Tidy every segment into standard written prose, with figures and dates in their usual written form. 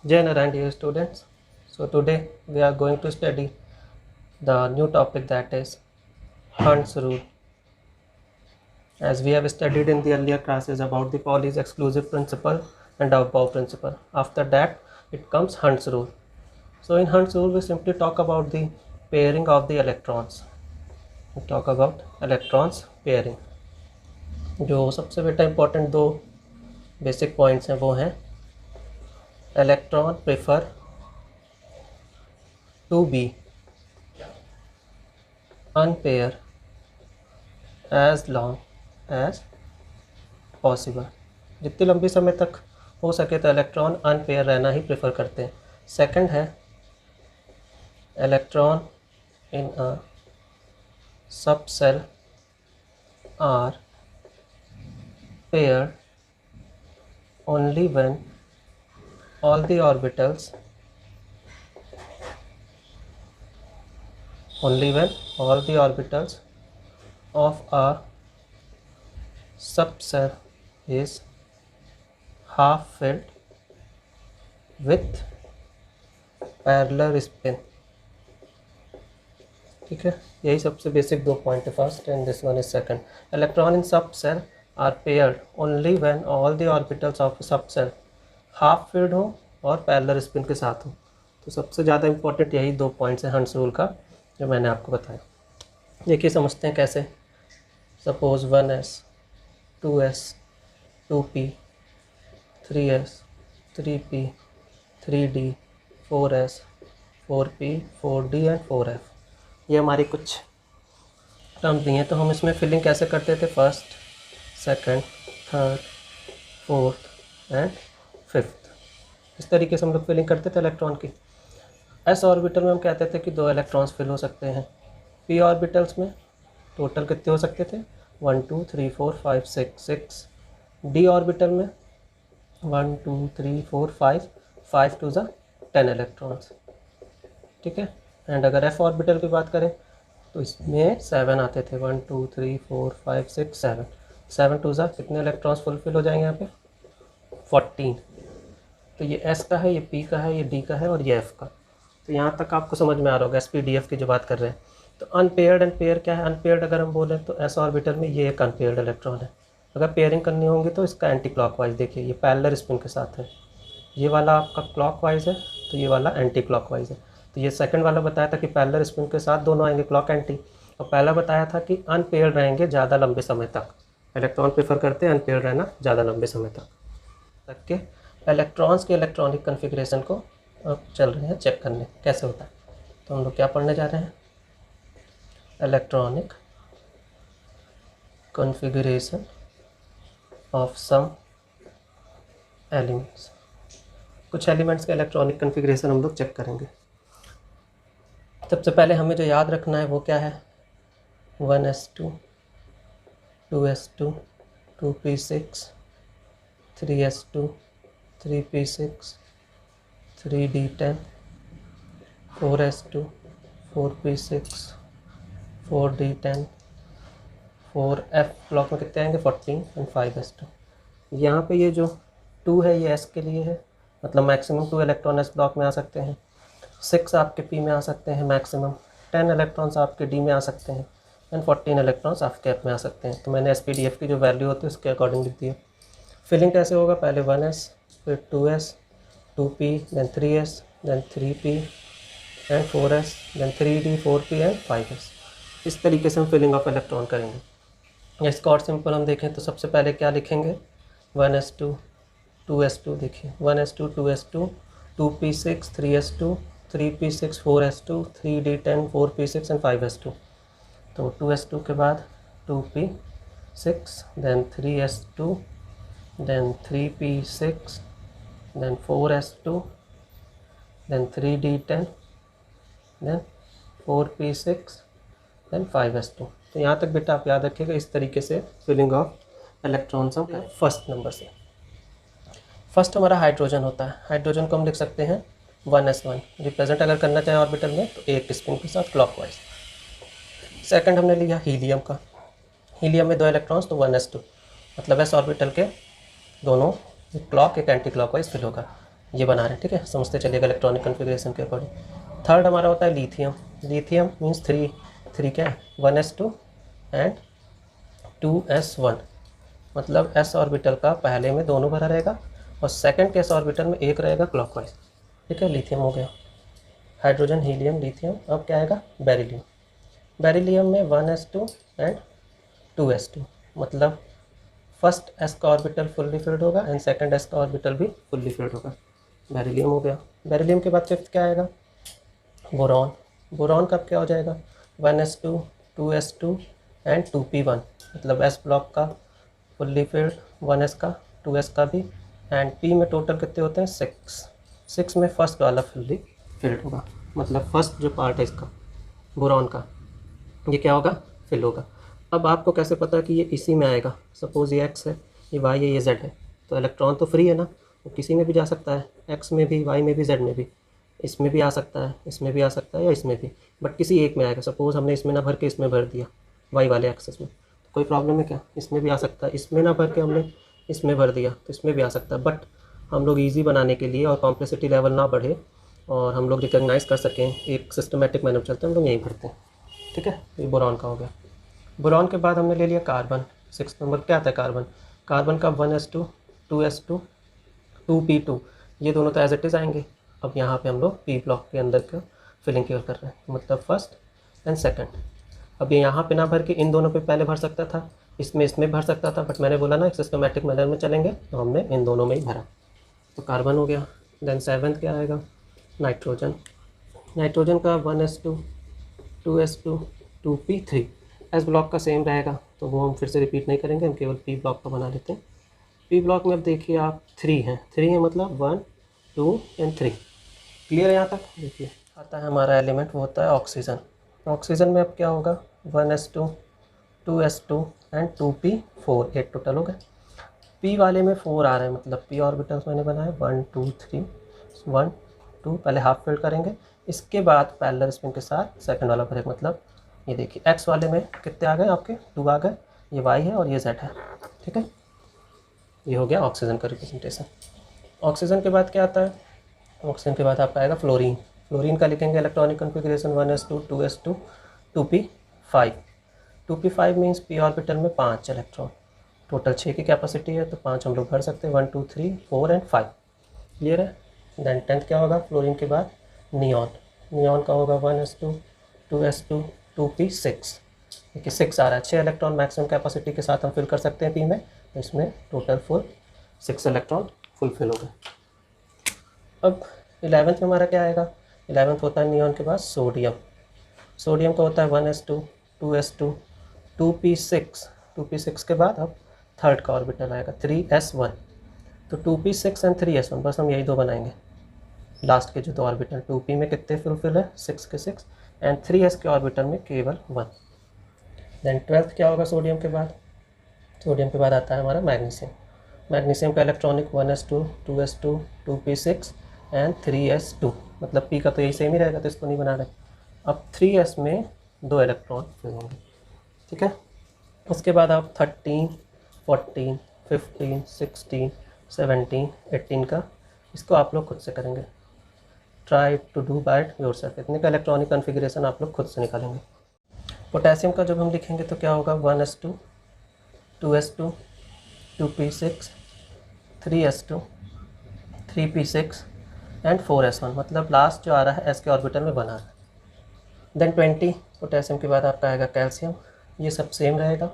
Jai Narayan, dear students. So today we are going to study the new topic, that is Hund's rule. As we have studied in the earlier classes about the Pauli's exclusive principle and above principle. After that it comes Hund's rule. So in Hund's rule we simply talk about the pairing of the electrons. We talk about electrons pairing. जो सबसे बेटा important दो basic points हैं वो हैं electron prefer to be unpaired as long as possible. जितनी लंबी समय तक हो सके तो इलेक्ट्रॉन अनपेयर रहना ही प्रेफर करते हैं। सेकंड है electron in a subshell are paired only when all the orbitals of a subcell is half filled with parallel spin। ठीक है, यही सबसे बेसिक दो पॉइंट है, first and this one is second. Electron in subshell are paired only when all the orbitals of subshell half filled हो और parallel spin के साथ हो। तो सबसे ज़्यादा इंपॉर्टेंट यही दो पॉइंट्स हैं हंस रूल का जो मैंने आपको बताया। देखिए समझते हैं कैसे। Suppose 1s 2s 2p 3s 3p 3d 4s 4p 4d and 4f, ये हमारी कुछ टर्म्स दी हैं। तो हम इसमें फिलिंग कैसे करते थे, first second third fourth and fifth, इस तरीके से हम लोग फिलिंग करते थे इलेक्ट्रॉन की। एस ऑर्बिटल में हम कहते थे कि 2 इलेक्ट्रॉन्स फिल हो सकते हैं। पी ऑर्बिटल्स में टोटल कितने हो सकते थे, 1 2 3 4 5 6। डी ऑर्बिटल में 1 2 3 4 5 टू ज़ा 10 इलेक्ट्रॉन्स। ठीक है, एंड अगर एफ ऑर्बिटल की बात करें तो इसमें 7 आते थे, 1 2 3 4 5 6 7 टू ज़ा कितने इलेक्ट्रॉन्स फुलफिल हो जाएंगे यहाँ पे, 14। तो ये एस का है, ये पी का है, ये डी का है और ये एफ का। तो यहाँ तक आपको समझ में आ रहा होगा एस पी डी एफ की जो बात कर रहे हैं। तो अनपेयर्ड एंड पेयर क्या है, अनपेयर्ड अगर हम बोलें तो एस ऑर्बिटल में ये एक अनपेयर्ड इलेक्ट्रॉन है। अगर पेयरिंग करनी होगी तो इसका एंटी क्लॉकवाइज, देखिए ये पैरेलल स्पिन के साथ है, ये वाला आपका क्लॉकवाइज है तो ये वाला एंटी क्लॉकवाइज है। तो ये सेकंड वाला बताया था कि पैरेलल स्पिन के साथ दोनों आएंगे क्लॉक एंटी, और पहला बताया था कि अनपेयर्ड रहेंगे ज़्यादा लंबे समय तक। इलेक्ट्रॉन प्रेफर करते हैं अनपेयर्ड रहना ज़्यादा लंबे समय तक के। इलेक्ट्रॉन्स के इलेक्ट्रॉनिक कन्फिग्रेशन को अब चल रहे हैं चेक करने कैसे होता है। तो हम लोग क्या पढ़ने जा रहे हैं, electronic configuration of some elements. कुछ एलिमेंट्स का इलेक्ट्रॉनिक कन्फिग्रेशन हम लोग चेक करेंगे। सबसे पहले हमें जो याद रखना है वो क्या है, 1s2 2s2 2p6 3s2 3p6 3d10 4s2 4p6 4d10 4f block में कितने आएंगे 14 एंड 5s2। यहाँ पे ये जो 2 है ये s के लिए है, मतलब मैक्सिमम 2 इलेक्ट्रॉन s ब्लॉक में आ सकते हैं, 6 आपके p में आ सकते हैं मैक्सिमम, 10 इलेक्ट्रॉन्स आपके d में आ सकते हैं एंड 14 इलेक्ट्रॉन्स आपके f में आ सकते हैं। तो मैंने SPDF की जो वैल्यू होती है उसके अकॉर्डिंग लिख दी है। फिलिंग कैसे होगा, पहले 1s फिर 2s 2p then 3s then 3p and 4s then 3d 4p and 5s। इस तरीके से हम फिलिंग ऑफ इलेक्ट्रॉन करेंगे। इसका और सिंपल हम देखें तो सबसे पहले क्या लिखेंगे, 1s2 2s2, देखिए 1s2 2s2 2p6 3s2 3p6 4s2 3d10 4p6 and 5s2। तो 2s2 के बाद 2p6 then 3s2 then 3p6 then 4s2 then 3d10 then 4p6 then 5s2। तो यहाँ तक बेटा आप याद रखिएगा, इस तरीके से फिलिंग ऑफ इलेक्ट्रॉन्स हम फर्स्ट नंबर से। फर्स्ट हमारा हाइड्रोजन होता है, हाइड्रोजन को हम लिख सकते हैं 1s1, रिप्रेजेंट अगर करना चाहें ऑर्बिटल में तो एक स्पिन के साथ क्लॉकवाइज। सेकंड हमने लिया हीलियम का, हीलियम में 2 इलेक्ट्रॉन्स तो 1s2, मतलब एस ऑर्बिटल के दोनों क्लॉक एक एंटी क्लॉकवाइज फिल होगा। ये बना रहे हैं, ठीक है, समझते चलिएगा इलेक्ट्रॉनिक कन्फिग्रेशन के अकॉर्डिंग। थर्ड हमारा होता है लिथियम। लिथियम मीन्स थ्री क्या है, 1s2 एंड 2s1, मतलब s ऑर्बिटल का पहले में दोनों भरा रहेगा और सेकंड के s ऑर्बिटल में एक रहेगा क्लॉकवाइज, ठीक है। लिथियम हो गया। Hydrogen, helium, lithium. अब क्या आएगा, बेरिलियम। बेरिलियम में 1s2 एंड 2s2, मतलब फर्स्ट s का ऑर्बिटल फुल्ली फिल्ड होगा एंड सेकंड s का ऑर्बिटल भी फुल्ली फिल्ड होगा। बेरिलियम हो गया। बेरिलियम के बाद फिफ्थ क्या आएगा, बोरॉन। बोरॉन कब क्या हो जाएगा, 1s2 2s2 एंड 2p1, मतलब s ब्लॉक का फुल्ली फिल्ड, 1s का 2s का भी, एंड p में टोटल कितने होते हैं 6 में फर्स्ट वाला फुल्ली फिल्ड होगा, मतलब फर्स्ट जो पार्ट है इसका बोरॉन का ये क्या होगा, फिल होगा। अब आपको कैसे पता कि ये इसी में आएगा, सपोज़ ये x है, ये y है, ये z है, तो इलेक्ट्रॉन तो फ्री है ना, वो किसी में भी जा सकता है, x में भी, y में भी, z में भी, इसमें भी आ सकता है, इसमें भी आ सकता है या इसमें भी, बट किसी एक में आएगा। सपोज़ हमने इसमें ना भर के इसमें भर दिया y वाले एक्सेस में, तो कोई प्रॉब्लम है क्या, इसमें भी आ सकता है। इसमें ना भर के हमने इसमें भर दिया तो इसमें भी आ सकता है, बट हम लोग ईजी बनाने के लिए और कॉम्प्लेक्सिटी लेवल ना बढ़े और हम लोग रिकॉग्नाइज़ कर सकें एक सिस्टमेटिक मैनर चलते हैं, हम लोग यहीं भरते हैं, ठीक है। ये बोरॉन का हो गया। बोरॉन के बाद हमने ले लिया कार्बन। 6 नंबर क्या आता है, कार्बन। कार्बन का 1s2 2s2 2p2, ये दोनों तो एज इट इज़ आएंगे। अब यहाँ पे हम लोग पी ब्लॉक के अंदर का फिलिंग केयर कर रहे हैं, मतलब फर्स्ट एंड सेकंड। अब ये यहाँ पे ना भर के इन दोनों पे पहले भर सकता था, इसमें भर सकता था, बट मैंने बोला ना एक सिस्टमेटिक मैनर में चलेंगे, तो हमने इन दोनों में ही भरा, तो कार्बन हो गया। देन 7th क्या आएगा, नाइट्रोजन। नाइट्रोजन का 1s2 2s2 2p3, S block का सेम रहेगा, तो वो हम फिर से रिपीट नहीं करेंगे, हम केवल पी ब्लॉक का बना लेते हैं। पी ब्लॉक में अब देखिए आप 3 है मतलब 1 2 एंड 3, क्लियर है यहाँ तक। देखिए आता है हमारा एलिमेंट, वो होता है ऑक्सीजन। ऑक्सीजन में अब क्या होगा, 1s2 2s2 and 2p4, 8 total हो गए। पी वाले में 4 आ रहे हैं, मतलब पी ऑर्बिटल्स मैंने बनाए 1 2 3 1 2, पहले हाफ फिल करेंगे, इसके बाद पैरेलल स्पिन के साथ सेकंड वाला भरेंगे, मतलब ये देखिए एक्स वाले में कितने आ गए आपके, 2 आ गए, ये वाई है और ये जेड है, ठीक है। ये हो गया ऑक्सीजन का रिप्रेजेंटेशन। ऑक्सीजन के बाद क्या आता है, ऑक्सीजन के बाद आपका आएगा फ्लोरीन। फ्लोरीन का लिखेंगे electronic configuration 1s2 2s2 2p5। 2p5 means P orbital में 5 इलेक्ट्रॉन, टोटल 6 की कैपेसिटी है, तो 5 हम लोग भर सकते हैं, 1 2 3 4 एंड 5, क्लियर है। देन 10th क्या होगा, फ्लोरीन के बाद नियॉन। नियॉन का होगा 1s2 2s2 2p6, देखिए 6 आ रहा है, 6 इलेक्ट्रॉन मैक्सिमम कैपेसिटी के साथ हम फिल कर सकते हैं पी में, तो इसमें टोटल फुल 6 इलेक्ट्रॉन फुलफिल हो गए। अब 11th में हमारा क्या आएगा, 11th होता है नियॉन के बाद सोडियम। सोडियम का होता है 1s2 2s2 2p6, 2p6 के बाद अब थर्ड का ऑर्बिटल आएगा 3s1, तो 2p6 एंड 3s1, बस हम यही दो बनाएंगे, लास्ट के जो 2 ऑर्बिटल 2p में कितने फुलफिल है 6 के 6 एंड 3s के ऑर्बिटल में केवल 1। देन 12th क्या होगा सोडियम के बाद, सोडियम के बाद आता है हमारा मैग्नीशियम। मैग्नीशियम का electronic 1s2 2s2 2p6 and 3s2, मतलब p का तो यही सेम ही रहेगा, तो इसको नहीं बना रहे। अब 3s में 2 इलेक्ट्रॉन फिल होंगे, ठीक है। उसके बाद आप 13 14 15 16 17 18 का, इसको आप लोग खुद से करेंगे, try to do by yourself. इतने का इलेक्ट्रॉनिक कन्फिग्रेशन आप लोग खुद से निकालेंगे। पोटेशियम का जब हम लिखेंगे तो क्या होगा, 1s2 2s2 2p6 3s2 3p6 and 4s1, मतलब लास्ट जो आ रहा है s के ऑर्बिटल में बना है। देन 20 पोटेशियम के बाद आपका आएगा कैल्शियम, ये सब सेम रहेगा,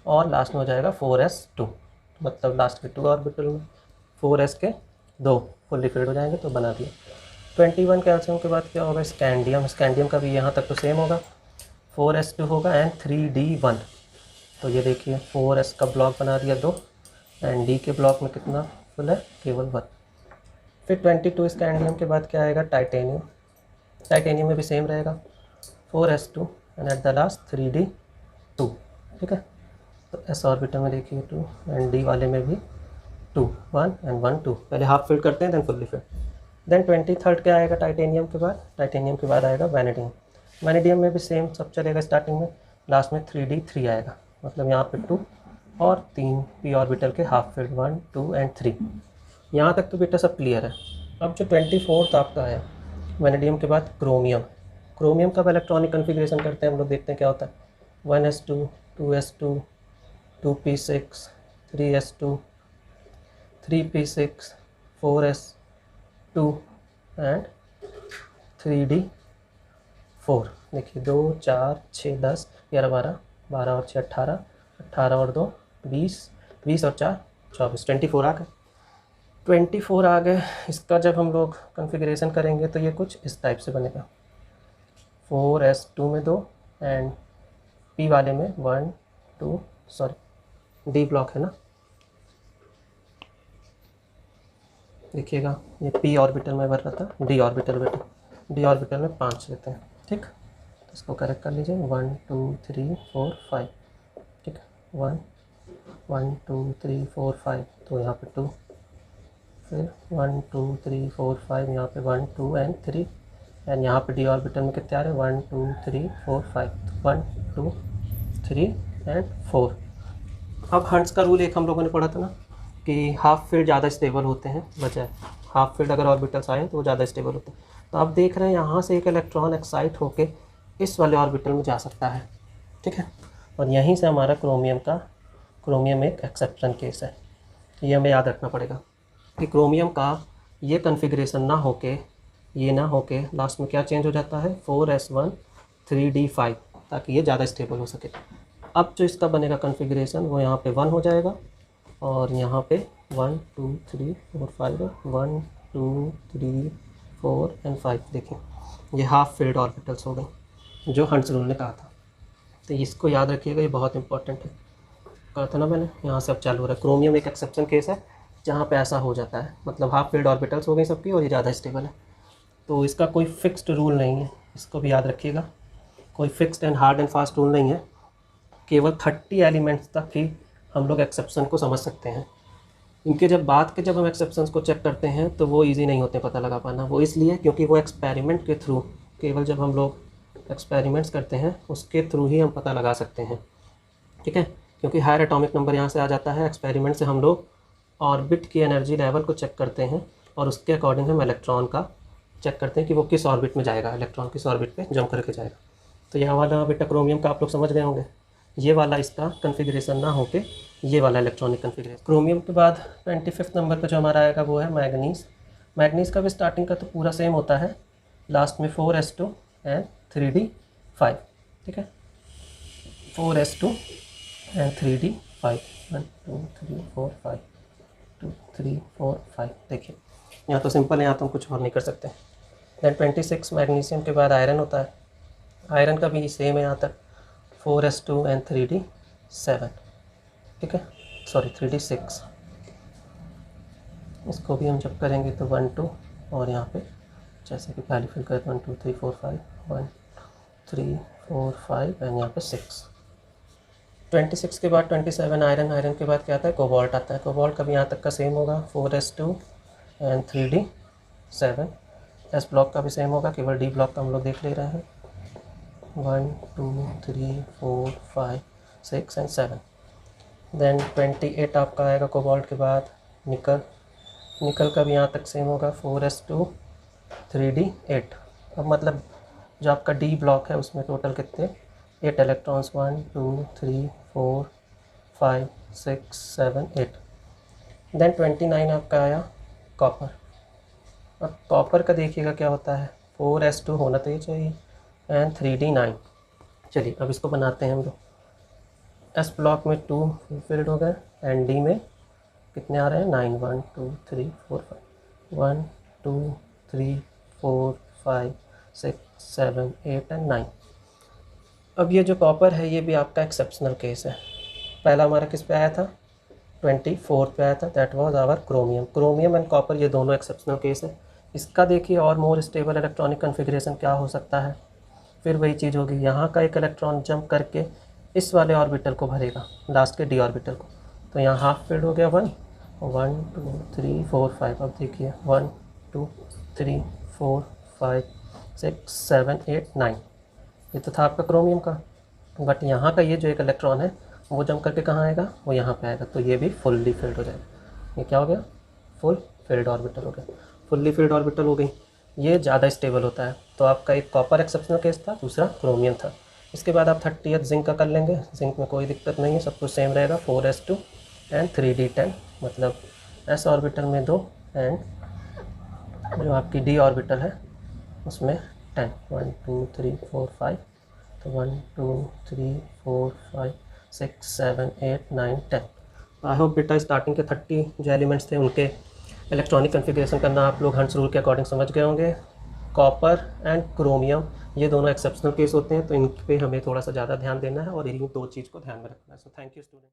और लास्ट में हो जाएगा 4s2, मतलब लास्ट के 2 ऑर्बिटल में 4s के 2 फुल्ली फिल्ड हो जाएंगे, तो बना दिया। 21 कैल्शियम के बाद क्या होगा, स्कैंडियम। स्कैंडियम का भी यहाँ तक तो सेम होगा, 4s2 होगा एंड 3d1, तो ये देखिए 4s का ब्लॉक बना दिया 2 एंड d के ब्लॉक में कितना फुल है, केवल 1। फिर 22 स्कैंडियम के बाद क्या आएगा, टाइटेनियम। टाइटेनियम में भी सेम रहेगा, 4s2 and at the last 3d2, ठीक है। तो s ऑर्बिटल में देखिए 2 एंड d वाले में भी 2 1 एंड 1 2, पहले हाफ फिल करते हैं then fully fill. Then 23rd क्या आएगा टाइटेनियम के बाद, टाइटेनियम के बाद आएगा वैनेडियम। वैनेडियम में भी सेम सब चलेगा, स्टार्टिंग में लास्ट में 3d3 आएगा, मतलब यहाँ पे 2 और 3 p ऑर्बिटल के हाफ फिल्ड 1 2 एंड 3, यहाँ तक तो बेटा सब क्लियर है। अब जो 24th आपका है वेनेडियम के बाद क्रोमियम। क्रोमियम का इलेक्ट्रॉनिक कन्फिग्रेशन करते हैं हम लोग, देखते हैं क्या होता है। 1s2 2s2 2p6 3s2 3p6 4s2 and 3d4। देखिए 2 4 6 10 11 12 12 और 6 18 18 और 2 20 20 और 4 24 24 आ गए। 24 आ गए। इसका जब हम लोग कॉन्फ़िगरेशन करेंगे तो ये कुछ इस टाइप से बनेगा। 4s2 में 2 एंड p वाले में 1 2 सॉरी d ब्लॉक है ना, देखिएगा ये p ऑर्बिटल में भर रहा था, d ऑर्बिटल बेटा, d ऑर्बिटल में 5 लेते हैं। ठीक, तो इसको करेक्ट कर लीजिए। 1 2 3 4 5। ठीक है, 1 1 2 3 4 5, तो यहाँ पे 2, फिर 1 2 3 4 5, यहाँ पे 1 2 एंड 3 एंड यहाँ पे d ऑर्बिटल में कितने आ रहे हैं 1 2 3 4 5, 1 2 3 एंड 4। अब हंट्स का रूल एक हम लोगों ने पढ़ा था ना कि हाफ फील्ड ज़्यादा स्टेबल होते हैं बजाय हाफ फील्ड, अगर ऑर्बिटल्स आए तो वो ज़्यादा स्टेबल होते हैं। तो आप देख रहे हैं यहाँ से एक इलेक्ट्रॉन एक्साइट होके इस वाले ऑर्बिटल में जा सकता है। ठीक है, और यहीं से हमारा क्रोमियम एक एक्सेप्शन केस है। ये हमें याद रखना पड़ेगा कि क्रोमियम का ये कन्फिग्रेशन ना होके लास्ट में क्या चेंज हो जाता है 4s1 3d5, ताकि ये ज़्यादा स्टेबल हो सके। अब जो इसका बनेगा कन्फिग्रेशन वो यहाँ पे 1 हो जाएगा और यहाँ पे 1 2 3 4 5 1 2 3 4 एंड 5। देखिए ये हाफ फील्ड ऑर्बिटल्स हो गए जो हंट्स रूल ने कहा था। तो इसको याद रखिएगा, ये बहुत इंपॉर्टेंट है। कहा था ना मैंने, यहाँ से अब चालू हो रहा है। क्रोमियम एक एक्सेप्शन केस है जहाँ पे ऐसा हो जाता है, मतलब हाफ फील्ड ऑर्बिटल्स हो गई सबकी और ये ज़्यादा स्टेबल है। तो इसका कोई फिक्स्ड रूल नहीं है, इसको भी याद रखिएगा। कोई fixed and hard and fast rule नहीं है। केवल 30 एलिमेंट्स तक ही हम लोग एक्सेप्शन को समझ सकते हैं। इनके जब हम एक्सेप्शंस को चेक करते हैं तो वो इजी नहीं होते पता लगा पाना। वो इसलिए क्योंकि वो एक्सपेरिमेंट के थ्रू, केवल जब हम लोग एक्सपेरिमेंट्स करते हैं उसके थ्रू ही हम पता लगा सकते हैं। ठीक है, क्योंकि हायर एटॉमिक नंबर यहाँ से आ जाता है। एक्सपेरिमेंट से हम लोग ऑर्बिट की एनर्जी लेवल को चेक करते हैं और उसके अकॉर्डिंग हम इलेक्ट्रॉन का चेक करते हैं कि वो किस ऑर्बिट में जाएगा, इलेक्ट्रॉन किस ऑर्बिट पे जंप करके जाएगा। तो यहाँ वाला बेटा क्रोमियम का आप लोग समझ गए होंगे। ये वाला इसका कन्फिग्रेशन ना होके ये वाला इलेक्ट्रॉनिक कन्फिग्रेशन। क्रोमियम के बाद 25 नंबर पर जो हमारा आएगा वो है मैग्नीज। मैग्नीज का भी स्टार्टिंग का तो पूरा सेम होता है, लास्ट में 4s2 एंड 3d5। ठीक है, 4s2 एंड 3d5, 1 2 3 4 5 2 3 4 5। देखिए यहाँ तो सिंपल है, यहाँ तो हम कुछ और नहीं कर सकते। दैन 26 मैग्नीशियम के बाद आयरन होता है। आयरन का भी सेम है यहाँ तक, 4s2 एंड 3d7। ठीक है, सॉरी 3d6। इसको भी हम जब करेंगे तो 1 2 और यहाँ पे जैसे कि पहले फिल करें 1 2 3 4 5 1 3 4 5 एंड यहाँ पे 6। 26 के बाद 27 आयरन। आयरन के बाद क्या आता है कोबाल्ट आता है। कोबाल्ट का भी यहाँ तक का सेम होगा, 4s2 and 3d7। S block का भी सेम होगा, केवल डी ब्लॉक का हम लोग देख ले रहे हैं। 1 2 3 4 5 6 एंड 7। देन 28 आपका आएगा कोबाल्ट के बाद निकल। निकल का भी यहाँ तक सेम होगा, 4s2 3d8। अब मतलब जो आपका डी ब्लॉक है उसमें टोटल कितने 8 इलेक्ट्रॉन्स, 1 2 3 4 5 6 7 8। देन 29 आपका आया कॉपर। अब कॉपर का देखिएगा क्या होता है, 4s2 होना तो ये चाहिए एंड 3d9। चलिए अब इसको बनाते हैं हम लोग। एस ब्लॉक में 2 फिल्ड हो गए एंड डी में कितने आ रहे हैं 9, 1 2 3 4 5 1 2 3 4 5 6 7 8 एंड 9। अब ये जो कॉपर है ये भी आपका एक्सेप्शनल केस है। पहला हमारा किस पे आया था 24 पे आया था, that was our chromium. Chromium and copper ये दोनों एक्सेप्शनल केस है। इसका देखिए और मोर स्टेबल इलेक्ट्रॉनिक कन्फिग्रेशन क्या हो सकता है। फिर वही चीज़ होगी, यहाँ का एक इलेक्ट्रॉन जंप करके इस वाले ऑर्बिटल को भरेगा, लास्ट के डी ऑर्बिटल को। तो यहाँ हाफ फील्ड हो गया 1 1 2 3 4 5। अब देखिए 1 2 3 4 5 6 7 8 9। ये तो था आपका क्रोमियम का, बट यहाँ का ये जो एक इलेक्ट्रॉन है वो जंप करके कहाँ आएगा, वो यहाँ पे आएगा। तो ये भी फुल्ली फिल्ड हो जाएगा। ये क्या हो गया फुल फिल्ड ऑर्बिटल हो गया, फुल्ली फिल्ड ऑर्बिटल हो गई, ये ज़्यादा स्टेबल होता है। तो आपका एक कॉपर एक्सेप्शनल केस था, दूसरा क्रोमियम था। इसके बाद आप 30th जिंक का कर लेंगे। जिंक में कोई दिक्कत नहीं है, सब कुछ सेम रहेगा, 4s2 एंड 3d10, मतलब s ऑर्बिटल में 2 एंड जो आपकी d ऑर्बिटल है उसमें 10, 1 2 3 4 5, तो 1 2 3 4 5 6 7 8 9 10। आई होप बेटा स्टार्टिंग के 30 जो एलिमेंट्स थे उनके इलेक्ट्रॉनिक कन्फिग्रेशन करना आप लोग हंस रूल के अकॉर्डिंग समझ गए होंगे। कॉपर एंड क्रोमियम ये दोनों एक्सेप्शनल केस होते हैं, तो इन पे हमें थोड़ा सा ज़्यादा ध्यान देना है और इन्हीं दो चीज़ को ध्यान में रखना है। So thank you student.